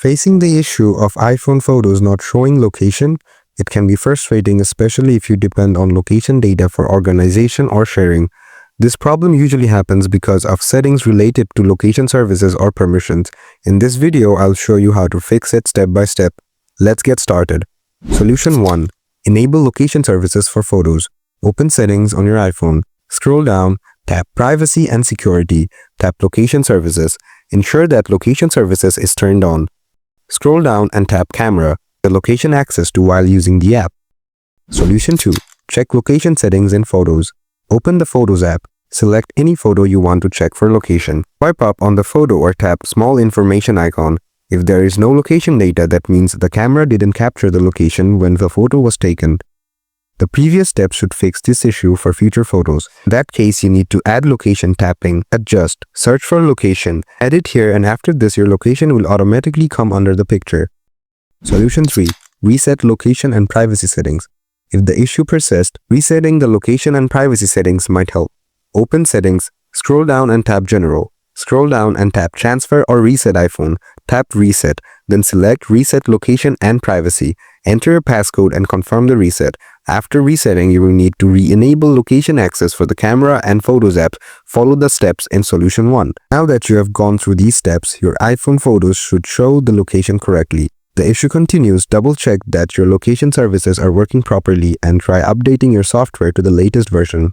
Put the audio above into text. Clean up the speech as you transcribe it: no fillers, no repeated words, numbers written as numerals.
Facing the issue of iPhone photos not showing location, it can be frustrating, especially if you depend on location data for organization or sharing. This problem usually happens because of settings related to location services or permissions. In this video, I'll show you how to fix it step by step. Let's get started. Solution 1. Enable location services for photos. Open Settings on your iPhone. Scroll down, tap Privacy and Security. Tap Location Services. Ensure that Location Services is turned on. Scroll down and tap Camera, the location access to while using the app. Solution 2. Check location settings in Photos. Open the Photos app. Select any photo you want to check for location. Swipe up on the photo or tap Small Information icon. If there is no location data, that means the camera didn't capture the location when the photo was taken. The previous steps should fix this issue for future photos. In that case, you need to add location tapping, adjust, search for location, edit here, and after this your location will automatically come under the picture. Solution 3. Reset location and privacy settings. If the issue persists, resetting the location and privacy settings might help. Open Settings, scroll down and tap General. Scroll down and tap Transfer or Reset iPhone. Tap Reset, then select Reset Location and Privacy. Enter your passcode and confirm the reset. After resetting, you will need to re-enable location access for the camera and Photos apps. Follow the steps in Solution 1. Now that you have gone through these steps, your iPhone photos should show the location correctly. The issue continues, double-check that your location services are working properly and try updating your software to the latest version.